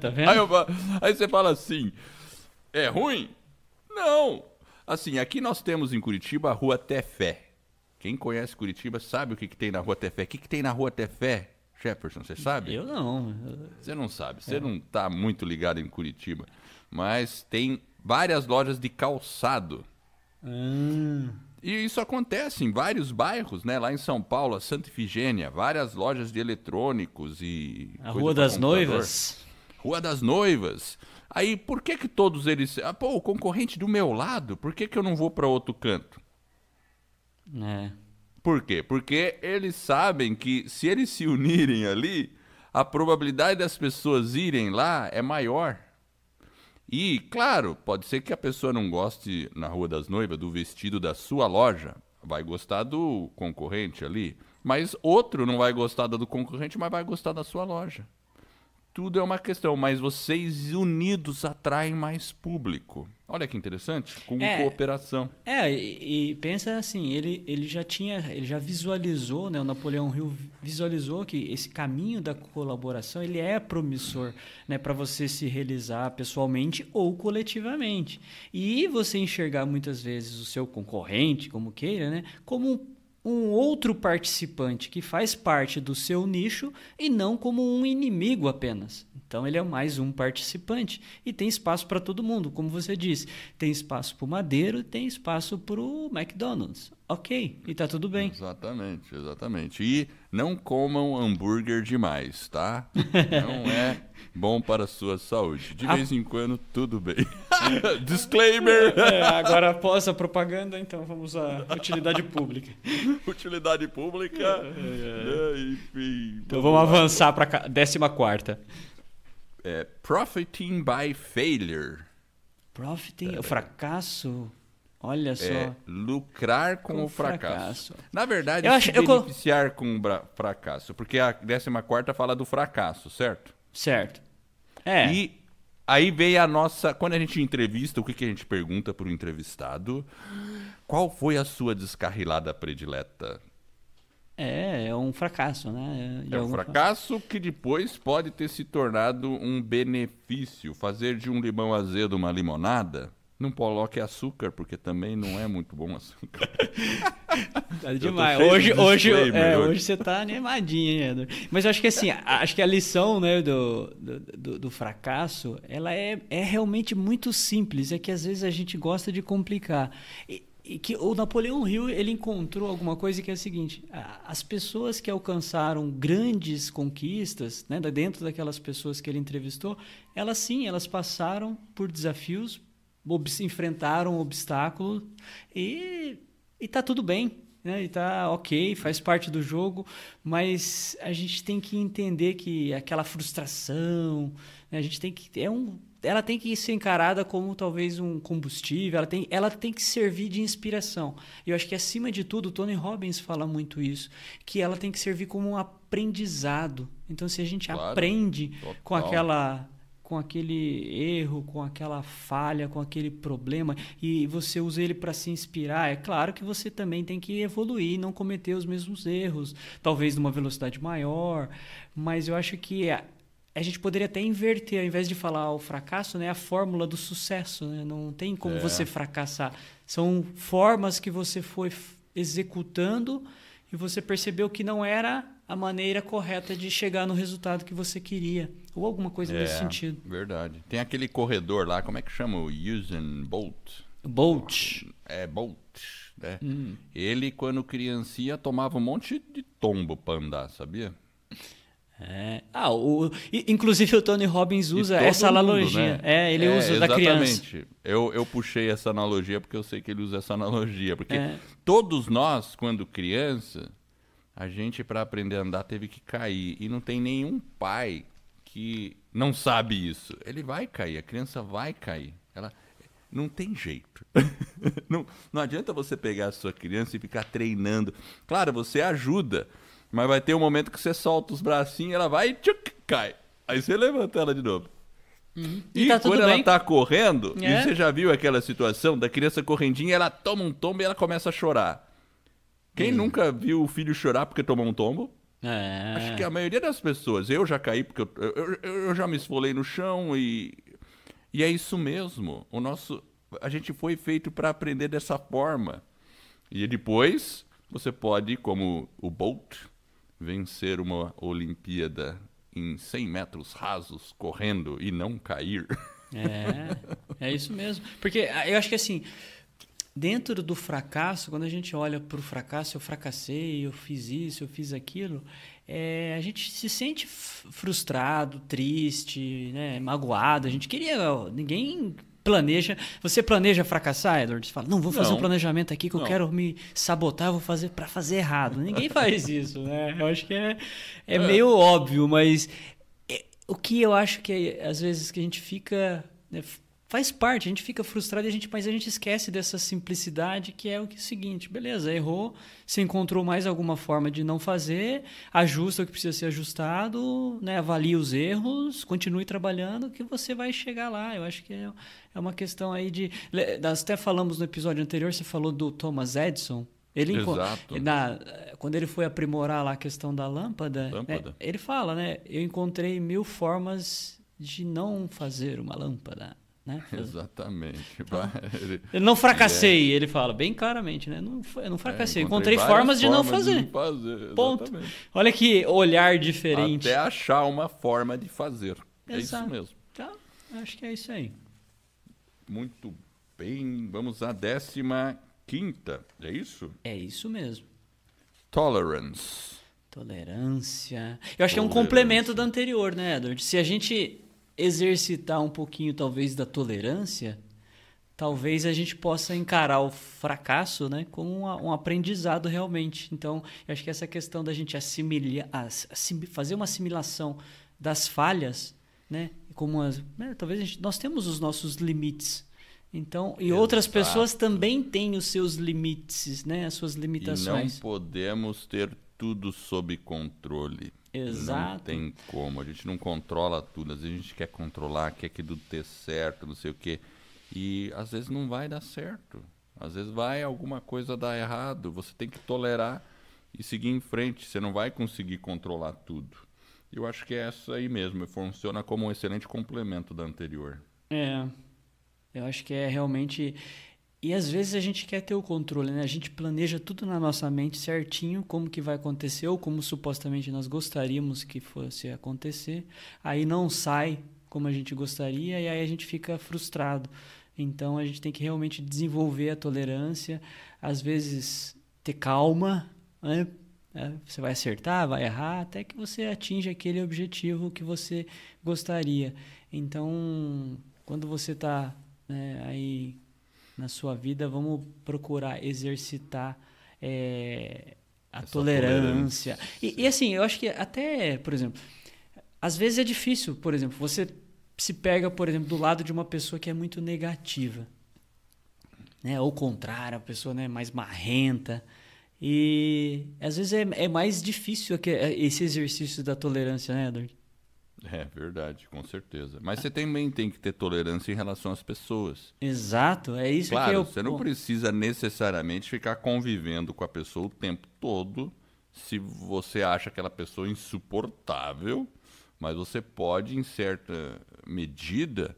Tá vendo? Aí você fala assim, é ruim? Não. Assim, aqui nós temos em Curitiba a Rua Tefé. Quem conhece Curitiba sabe o que tem na Rua Tefé. O que tem na Rua Tefé? Jefferson, você sabe? Eu não. Você não sabe, você não está muito ligado em Curitiba. Mas tem várias lojas de calçado. E isso acontece em vários bairros, né? Lá em São Paulo, a Santa Ifigênia, várias lojas de eletrônicos e... A Rua das Noivas. Rua das Noivas. Aí, por que todos eles... o concorrente do meu lado, por que eu não vou para outro canto? Por quê? Porque eles sabem que se eles se unirem ali, a probabilidade das pessoas irem lá é maior. E, claro, pode ser que a pessoa não goste, na Rua das Noivas, do vestido da sua loja. vai gostar do concorrente ali, mas outro não vai gostar do concorrente, mas vai gostar da sua loja. Tudo é uma questão, mas vocês unidos atraem mais público. Olha que interessante, com cooperação. E pensa assim, ele já visualizou, né, o Napoleão Hill visualizou que esse caminho da colaboração, ele é promissor, né, para você se realizar pessoalmente ou coletivamente. E você enxergar muitas vezes o seu concorrente, como queira, né, como um outro participante que faz parte do seu nicho e não como um inimigo apenas. Então ele é mais um participante e tem espaço para todo mundo, como você disse. Tem espaço para o Madeiro e tem espaço para o McDonald's. Ok, e tá tudo bem. Exatamente. E não comam hambúrguer demais, tá? Não é bom para a sua saúde. De vez em quando, tudo bem. Disclaimer! Agora após a propaganda, então vamos à utilidade pública. Utilidade pública. Enfim. Então vamos avançar para a 14ª. Profiting by failure. Profiting, o fracasso... Olha só. Lucrar com o fracasso. Na verdade, beneficiar com o fracasso. Porque a 14ª fala do fracasso, certo? Certo. E aí vem a nossa... Quando a gente entrevista, o que a gente pergunta para o entrevistado? Qual foi a sua descarrilada predileta? É um fracasso, né? É um fracasso que depois pode ter se tornado um benefício. Fazer de um limão azedo uma limonada... Não coloque açúcar, porque também não é muito bom açúcar. Tá demais. Hoje você tá animadinho, hein, Edward? Mas eu acho que assim, acho que a lição, né, do fracasso, ela é realmente muito simples. É que às vezes a gente gosta de complicar. E que o Napoleão Hill, ele encontrou alguma coisa que é a seguinte: as pessoas que alcançaram grandes conquistas, né, dentro daquelas pessoas que ele entrevistou, elas passaram por desafios, enfrentaram obstáculos e tá tudo bem, né? E tá ok, faz parte do jogo, mas a gente tem que entender que aquela frustração, né, a gente tem que ela tem que ser encarada como talvez um combustível, ela tem que servir de inspiração. E eu acho que acima de tudo, o Tony Robbins fala muito isso, que ela tem que servir como um aprendizado. Então, se a gente aprende com aquele erro, com aquela falha, com aquele problema, e você usa ele para se inspirar, é claro que você também tem que evoluir, não cometer os mesmos erros, talvez numa velocidade maior, mas eu acho que a gente poderia até inverter, ao invés de falar o fracasso, né, a fórmula do sucesso, né? Não tem como você fracassar. São formas que você foi executando e você percebeu que não era a maneira correta de chegar no resultado que você queria. Ou alguma coisa nesse sentido. Verdade. Tem aquele corredor lá, como é que chama? O Usain Bolt. Bolt. Bolt. Né? Ele, quando criancinha, tomava um monte de tombo para andar, sabia? Inclusive o Tony Robbins usa essa analogia. Né? Ele usa da criança. Exatamente. Eu puxei essa analogia porque eu sei que ele usa essa analogia. Porque todos nós, quando criança, a gente, para aprender a andar, teve que cair. E não tem nenhum pai que não sabe isso. Ele vai cair, a criança vai cair. Ela não tem jeito. não adianta você pegar a sua criança e ficar treinando. Claro, você ajuda, mas vai ter um momento que você solta os bracinhos, ela vai e cai. Aí você levanta ela de novo. E tá quando ela tá correndo, e você já viu aquela situação da criança correndinha, ela toma um tombo e ela começa a chorar. Quem nunca viu o filho chorar porque tomou um tombo? Acho que a maioria das pessoas. Eu já caí porque eu já me esfolei no chão e é isso mesmo. A gente foi feito para aprender dessa forma. E depois você pode, como o Bolt, vencer uma Olimpíada em 100 metros rasos correndo e não cair. É isso mesmo. Porque eu acho que assim, dentro do fracasso, quando a gente olha para o fracasso, eu fracassei, eu fiz isso, eu fiz aquilo, a gente se sente frustrado, triste, né, magoado. A gente ninguém planeja. Você planeja fracassar, Edward? Você fala, não, vou fazer um planejamento aqui que eu quero me sabotar, vou fazer para fazer errado. Ninguém faz isso, né? Eu acho que é meio óbvio, mas o que eu acho que às vezes que a gente fica, né, faz parte, a gente fica frustrado, mas a gente esquece dessa simplicidade que é o seguinte, beleza, errou, você encontrou mais alguma forma de não fazer, ajusta o que precisa ser ajustado, né, avalie os erros, continue trabalhando que você vai chegar lá. Eu acho que é uma questão aí de... Nós até falamos no episódio anterior, você falou do Thomas Edison. Exato. Quando ele foi aprimorar lá a questão da lâmpada. Né, ele fala, né, eu encontrei 1000 formas de não fazer uma lâmpada. Né? Exatamente. Então, eu não fracassei, ele fala bem claramente, né? Eu não fracassei, encontrei formas de não fazer. Ponto. Olha que olhar diferente. Até achar uma forma de fazer. Exato. É isso mesmo. Então, acho que é isso aí. Muito bem, vamos à 15ª, é isso? É isso mesmo. Tolerância. Eu acho que é um complemento da anterior, né, Edward? Se a gente exercitar um pouquinho, talvez, da tolerância, talvez a gente possa encarar o fracasso, né, como um aprendizado realmente. Então, eu acho que essa questão da gente fazer uma assimilação das falhas, né, talvez nós temos os nossos limites. Então, e outras pessoas também têm os seus limites, né, as suas limitações. E não podemos ter tudo sob controle. Exato. Não tem como, a gente não controla tudo, às vezes a gente quer controlar, quer que tudo dê certo, não sei o quê, e às vezes não vai dar certo, às vezes vai alguma coisa dar errado, você tem que tolerar e seguir em frente, você não vai conseguir controlar tudo. Eu acho que é essa aí mesmo, funciona como um excelente complemento da anterior. Eu acho que é realmente... E às vezes a gente quer ter o controle, né? A gente planeja tudo na nossa mente certinho, como que vai acontecer, ou como supostamente nós gostaríamos que fosse acontecer. Aí não sai como a gente gostaria e aí a gente fica frustrado. Então a gente tem que realmente desenvolver a tolerância, às vezes ter calma, né? Você vai acertar, vai errar, até que você atinja aquele objetivo que você gostaria. Então, quando você está, né, aí... na sua vida, vamos procurar exercitar a tolerância. E assim, eu acho que até, por exemplo, às vezes é difícil, por exemplo, você se pega, por exemplo, do lado de uma pessoa que é muito negativa, né? Ou o contrário, a pessoa, né, mais marrenta. E às vezes é mais difícil esse exercício da tolerância, né, Edward? É verdade, com certeza. Mas você também tem que ter tolerância em relação às pessoas. Exato, é isso claro, que você não precisa necessariamente ficar convivendo com a pessoa o tempo todo se você acha aquela pessoa insuportável, mas você pode, em certa medida,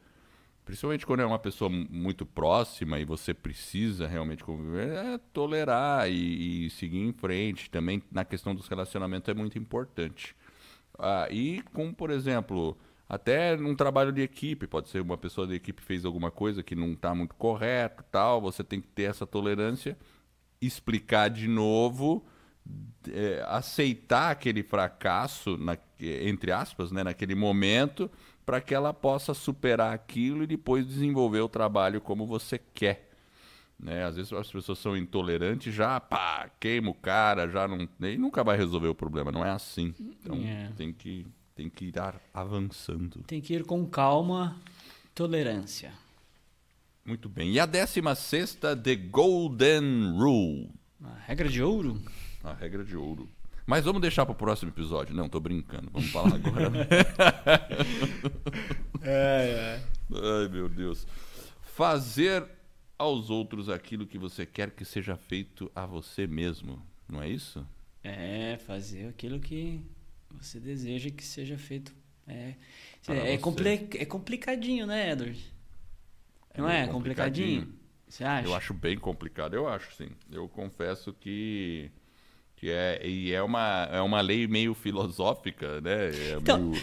principalmente quando é uma pessoa muito próxima e você precisa realmente conviver, tolerar e seguir em frente. Também na questão dos relacionamentos é muito importante. E com, por exemplo, até num trabalho de equipe, pode ser uma pessoa da equipe fez alguma coisa que não está muito correto, tal, você tem que ter essa tolerância, explicar de novo, aceitar aquele fracasso, entre aspas, né, naquele momento, para que ela possa superar aquilo e depois desenvolver o trabalho como você quer. Né? Às vezes as pessoas são intolerantes, já queima o cara, já não, e nunca vai resolver o problema, não é assim. Então tem que ir avançando. Tem que ir com calma, tolerância. Muito bem. E a 16ª, The Golden Rule. A regra de ouro? A regra de ouro. Mas vamos deixar para o próximo episódio. Não, tô brincando. Vamos falar agora. Ai, meu Deus. Fazer aos outros aquilo que você quer que seja feito a você mesmo, não é isso? Fazer aquilo que você deseja que seja feito. É complicadinho, né, Edward? Não é complicadinho? Você acha? Eu acho bem complicado, eu acho, sim. Eu confesso que é uma lei meio filosófica, né?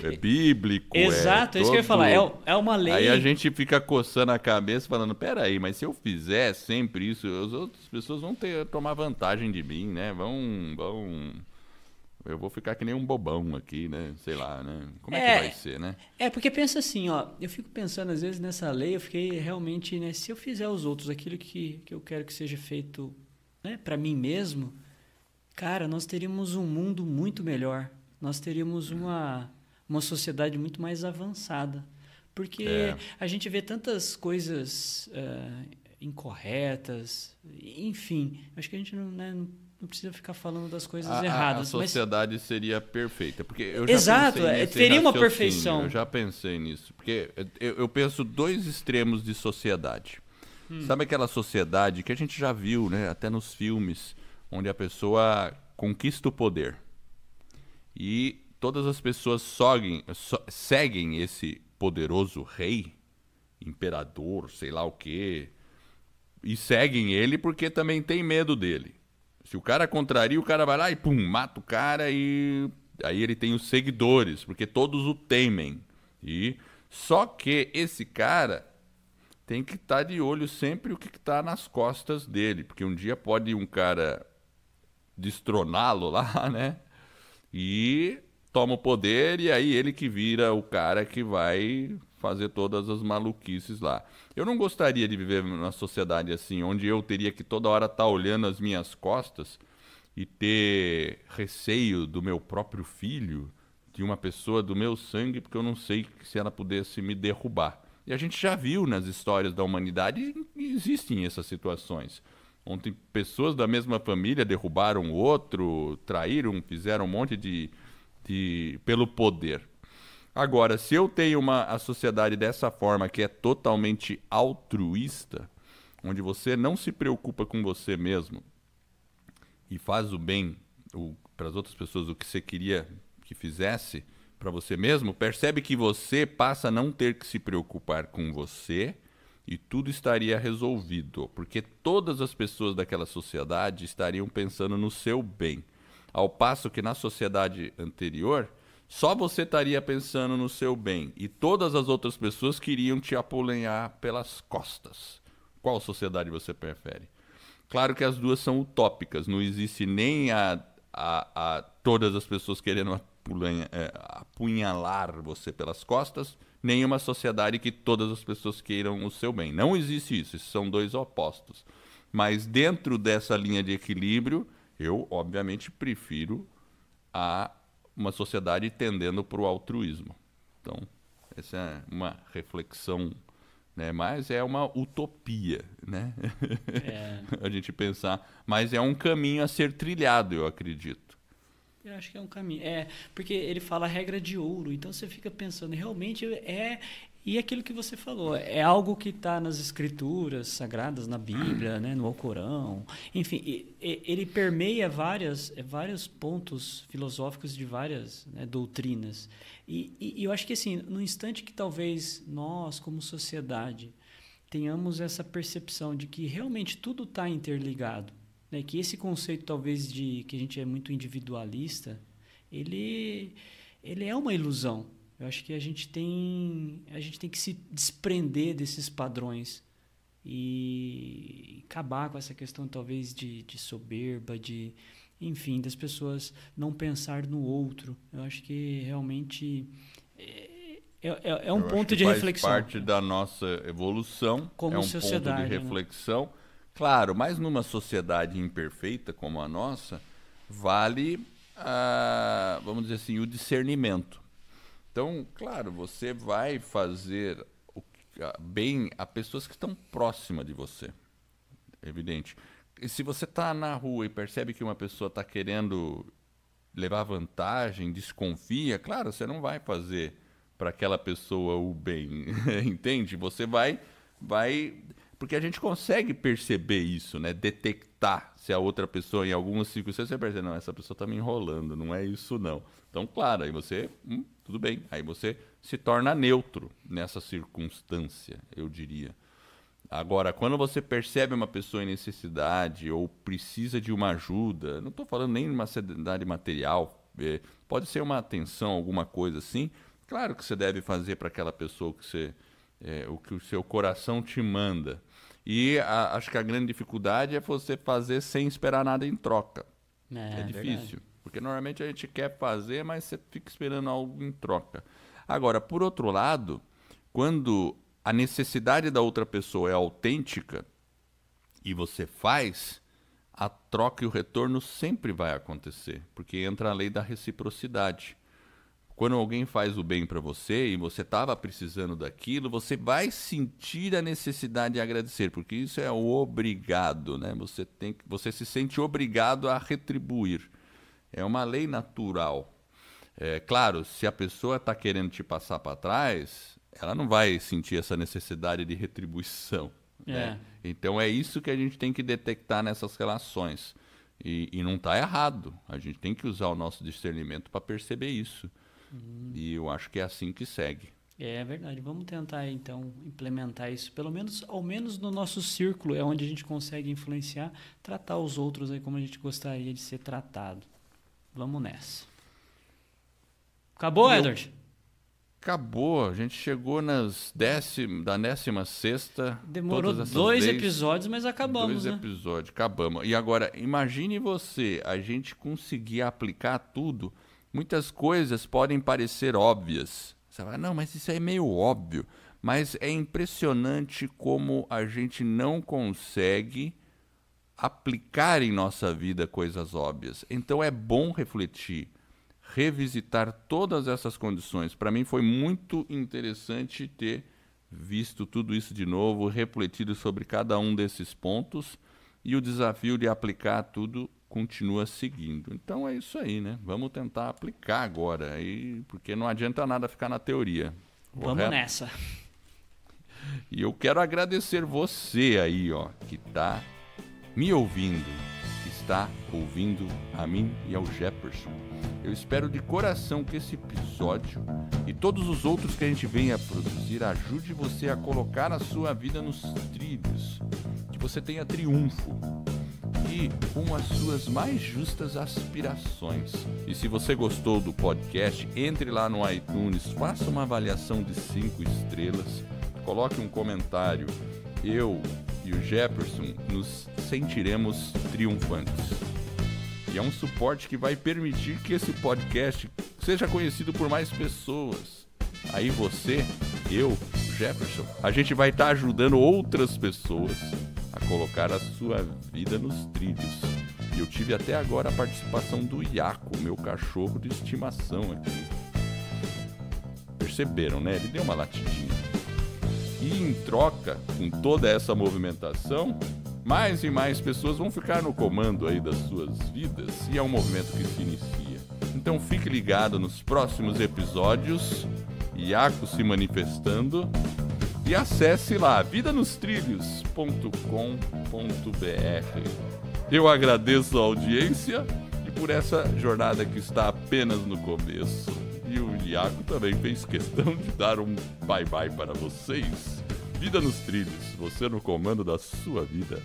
É bíblico. Exato, é isso que eu ia falar. É uma lei. Aí a gente fica coçando a cabeça falando, peraí, mas se eu fizer sempre isso, as outras pessoas vão tomar vantagem de mim, né? Eu vou ficar que nem um bobão aqui, né? Sei lá, né? Como é que vai ser, né? Porque pensa assim, ó, eu fico pensando às vezes nessa lei, eu fiquei realmente, né? Se eu fizer aos outros aquilo que eu quero que seja feito, né, para mim mesmo, cara, nós teríamos um mundo muito melhor. Nós teríamos uma sociedade muito mais avançada. Porque a gente vê tantas coisas incorretas, enfim. Acho que a gente não precisa ficar falando das coisas erradas. A sociedade seria perfeita. Porque eu Exato, teria uma perfeição. Eu já pensei nisso. Porque eu penso dois extremos de sociedade. Sabe aquela sociedade que a gente já viu, né, até nos filmes, onde a pessoa conquista o poder. E todas as pessoas seguem esse poderoso rei, imperador, sei lá o quê, e seguem ele porque também tem medo dele. Se o cara contraria, o cara vai lá e pum, mata o cara e aí ele tem os seguidores, porque todos o temem. E só que esse cara tem que estar de olho sempre o que está nas costas dele, porque um dia pode um cara destroná-lo lá, né? E toma o poder e aí ele que vira o cara que vai fazer todas as maluquices lá. Eu não gostaria de viver numa sociedade assim, onde eu teria que toda hora estar olhando as minhas costas e ter receio do meu próprio filho, de uma pessoa do meu sangue, porque eu não sei se ela pudesse me derrubar. E a gente já viu nas histórias da humanidade e existem essas situações. Onde pessoas da mesma família derrubaram o outro, traíram, fizeram um monte pelo poder. Agora, se eu tenho a sociedade dessa forma, que é totalmente altruísta, onde você não se preocupa com você mesmo e faz o bem para as outras pessoas, o que você queria que fizesse para você mesmo, percebe que você passa a não ter que se preocupar com você e tudo estaria resolvido, porque todas as pessoas daquela sociedade estariam pensando no seu bem. Ao passo que na sociedade anterior, só você estaria pensando no seu bem e todas as outras pessoas queriam te apolenhar pelas costas. Qual sociedade você prefere? Claro que as duas são utópicas, não existe nem todas as pessoas querendo apunhalar você pelas costas, nem uma sociedade que todas as pessoas queiram o seu bem. Não existe isso, esses são dois opostos. Mas dentro dessa linha de equilíbrio, eu obviamente prefiro uma sociedade tendendo para o altruísmo. Então, essa é uma reflexão, né? Mas é uma utopia, né? A gente pensar, mas é um caminho a ser trilhado, eu acredito. Eu acho que é um caminho. Porque ele fala regra de ouro, então você fica pensando, realmente e aquilo que você falou, é algo que está nas escrituras sagradas, na Bíblia, né, no Alcorão, enfim, ele permeia vários pontos filosóficos de várias, né, doutrinas. E eu acho que assim, no instante que talvez nós, como sociedade, tenhamos essa percepção de que realmente tudo está interligado, né, que esse conceito talvez que a gente é muito individualista, ele é uma ilusão. Eu acho que a gente tem que se desprender desses padrões e acabar com essa questão talvez de soberba, enfim, das pessoas não pensar no outro. Eu acho que realmente é um ponto de reflexão. Faz parte da nossa evolução, como é um sociedade, ponto de reflexão. Né? Claro, mas numa sociedade imperfeita como a nossa, vale, vamos dizer assim, o discernimento. Então, claro, você vai fazer bem a pessoas que estão próximas de você, é evidente. E se você está na rua e percebe que uma pessoa está querendo levar vantagem, desconfia, claro, você não vai fazer para aquela pessoa o bem, entende? Você vai... Porque a gente consegue perceber isso, né? Detectar se a outra pessoa, em algumas circunstâncias, você percebe, não, essa pessoa está me enrolando, não é isso não. Então, claro, aí você, tudo bem, aí você se torna neutro nessa circunstância, eu diria. Agora, quando você percebe uma pessoa em necessidade ou precisa de uma ajuda, não estou falando nem de uma necessidade material, pode ser uma atenção, alguma coisa assim, claro que você deve fazer para aquela pessoa o que o seu coração te manda. E acho que a grande dificuldade é você fazer sem esperar nada em troca. É difícil. Verdade. Porque normalmente a gente quer fazer, mas você fica esperando algo em troca. Agora, por outro lado, quando a necessidade da outra pessoa é autêntica e você faz, a troca e o retorno sempre vai acontecer. Porque entra a lei da reciprocidade. Quando alguém faz o bem para você e você estava precisando daquilo, você vai sentir a necessidade de agradecer, porque isso é o obrigado, né? Você se sente obrigado a retribuir. É uma lei natural. Claro, se a pessoa está querendo te passar para trás, ela não vai sentir essa necessidade de retribuição. Né? Então é isso que a gente tem que detectar nessas relações. E não está errado. A gente tem que usar o nosso discernimento para perceber isso. E eu acho que é assim que segue. É verdade. Vamos tentar, então, implementar isso. Ao menos no nosso círculo, é onde a gente consegue influenciar, tratar os outros aí como a gente gostaria de ser tratado. Vamos nessa. Acabou, Edward? Acabou. A gente chegou da 16ª. Demorou 2 episódios, mas acabamos, 2 episódios, acabamos. E agora, imagine você, a gente conseguir aplicar tudo. Muitas coisas podem parecer óbvias. Você vai, não, mas isso é meio óbvio. Mas é impressionante como a gente não consegue aplicar em nossa vida coisas óbvias. Então é bom refletir, revisitar todas essas condições. Para mim foi muito interessante ter visto tudo isso de novo, refletido sobre cada um desses pontos, e o desafio de aplicar tudo continua seguindo. Então é isso aí, né? Vamos tentar aplicar agora, porque não adianta nada ficar na teoria. Vamos nessa. E eu quero agradecer você aí, ó, que está me ouvindo, que está ouvindo a mim e ao Jefferson. Eu espero de coração que esse episódio e todos os outros que a gente venha a produzir ajude você a colocar a sua vida nos trilhos, que você tenha triunfo e com as suas mais justas aspirações. E se você gostou do podcast, entre lá no iTunes, faça uma avaliação de 5 estrelas, coloque um comentário. Eu e o Jefferson nos sentiremos triunfantes. E é um suporte que vai permitir que esse podcast seja conhecido por mais pessoas. Aí você, eu, Jefferson, a gente vai estar ajudando outras pessoas a colocar a sua vida nos trilhos. E eu tive até agora a participação do Iaco, meu cachorro de estimação aqui. Perceberam, né? Ele deu uma latidinha. E em troca, com toda essa movimentação, mais e mais pessoas vão ficar no comando aí das suas vidas, e é um movimento que se inicia. Então fique ligado nos próximos episódios, Iaco se manifestando, e acesse lá vidanostrilhos.com.br. Eu agradeço a audiência e por essa jornada que está apenas no começo. E o Iaco também fez questão de dar um bye-bye para vocês. Vida nos trilhos, você no comando da sua vida.